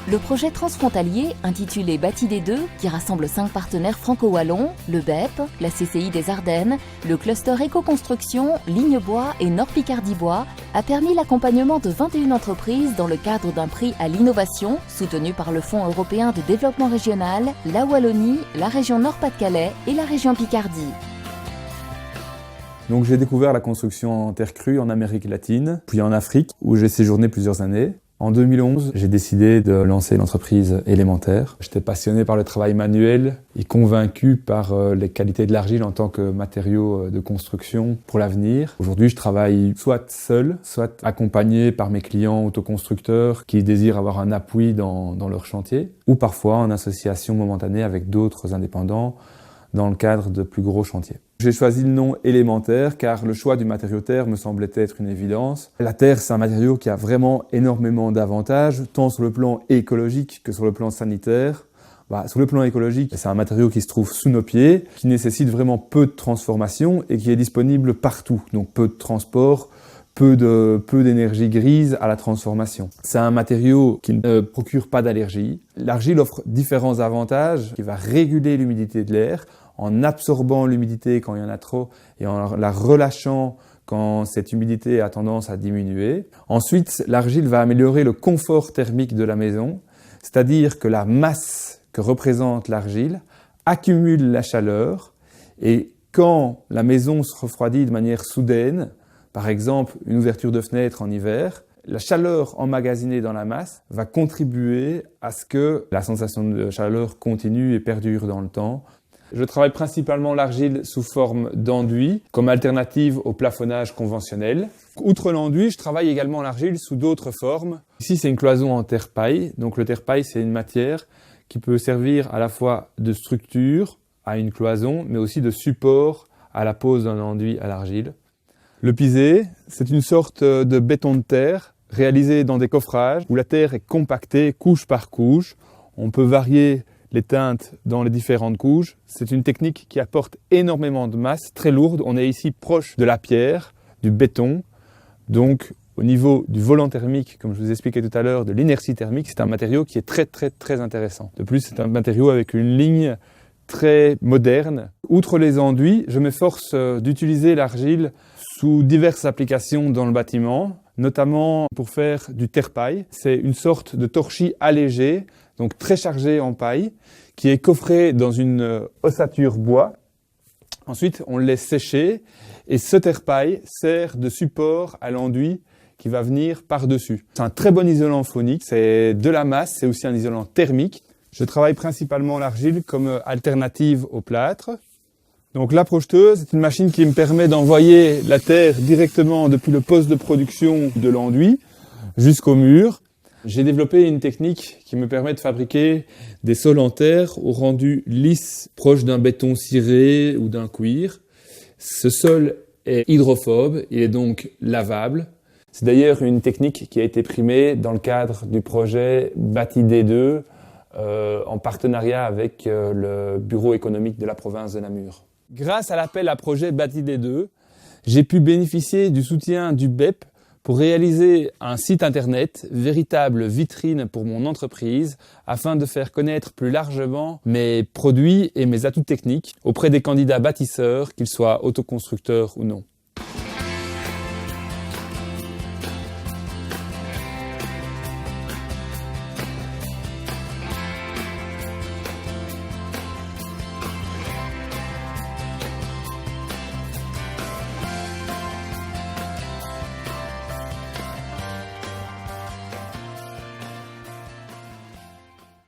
Le projet transfrontalier, intitulé Bâti des Deux, qui rassemble 5 partenaires franco-wallons, le BEP, la CCI des Ardennes, le cluster Éco-Construction, Ligne Bois et Nord Picardie Bois, a permis l'accompagnement de 21 entreprises dans le cadre d'un prix à l'innovation, soutenu par le Fonds européen de développement régional, la Wallonie, la région Nord-Pas-de-Calais et la région Picardie. Donc j'ai découvert la construction en terre crue en Amérique latine, puis en Afrique, où j'ai séjourné plusieurs années. En 2011, j'ai décidé de lancer l'entreprise Élémentaire. J'étais passionné par le travail manuel et convaincu par les qualités de l'argile en tant que matériau de construction pour l'avenir. Aujourd'hui, je travaille soit seul, soit accompagné par mes clients autoconstructeurs qui désirent avoir un appui dans leur chantier, ou parfois en association momentanée avec d'autres indépendants dans le cadre de plus gros chantiers. J'ai choisi le nom Élémentaire car le choix du matériau terre me semblait être une évidence. La terre, c'est un matériau qui a vraiment énormément d'avantages, tant sur le plan écologique que sur le plan sanitaire. Sur le plan écologique, c'est un matériau qui se trouve sous nos pieds, qui nécessite vraiment peu de transformation et qui est disponible partout. Donc peu de transport, peu d'énergie grise à la transformation. C'est un matériau qui ne procure pas d'allergie. L'argile offre différents avantages, qui va réguler l'humidité de l'air, en absorbant l'humidité quand il y en a trop et en la relâchant quand cette humidité a tendance à diminuer. Ensuite, l'argile va améliorer le confort thermique de la maison, c'est-à-dire que la masse que représente l'argile accumule la chaleur et quand la maison se refroidit de manière soudaine, par exemple une ouverture de fenêtre en hiver, la chaleur emmagasinée dans la masse va contribuer à ce que la sensation de chaleur continue et perdure dans le temps. Je travaille principalement l'argile sous forme d'enduit, comme alternative au plafonnage conventionnel. Outre l'enduit, je travaille également l'argile sous d'autres formes. Ici, c'est une cloison en terre-paille. Donc le terre-paille, c'est une matière qui peut servir à la fois de structure à une cloison, mais aussi de support à la pose d'un enduit à l'argile. Le pisé, c'est une sorte de béton de terre réalisé dans des coffrages où la terre est compactée couche par couche. On peut varier les teintes dans les différentes couches. C'est une technique qui apporte énormément de masse, très lourde. On est ici proche de la pierre, du béton. Donc, au niveau du volant thermique, comme je vous expliquais tout à l'heure, de l'inertie thermique, c'est un matériau qui est très intéressant. De plus, c'est un matériau avec une ligne très moderne. Outre les enduits, je m'efforce d'utiliser l'argile sous diverses applications dans le bâtiment, notamment pour faire du terre-paille. C'est une sorte de torchis allégé, donc très chargé en paille, qui est coffré dans une ossature bois. Ensuite, on le laisse sécher et ce terre-paille sert de support à l'enduit qui va venir par-dessus. C'est un très bon isolant phonique, c'est de la masse, c'est aussi un isolant thermique. Je travaille principalement l'argile comme alternative au plâtre. Donc la projeteuse, c'est une machine qui me permet d'envoyer la terre directement depuis le poste de production de l'enduit jusqu'au mur. J'ai développé une technique qui me permet de fabriquer des sols en terre au rendu lisse, proche d'un béton ciré ou d'un cuir. Ce sol est hydrophobe, il est donc lavable. C'est d'ailleurs une technique qui a été primée dans le cadre du projet Bâti des Deux, en partenariat avec le bureau économique de la province de Namur. Grâce à l'appel à projet Bâti des Deux, j'ai pu bénéficier du soutien du BEP pour réaliser un site internet, véritable vitrine pour mon entreprise, afin de faire connaître plus largement mes produits et mes atouts techniques auprès des candidats bâtisseurs, qu'ils soient autoconstructeurs ou non.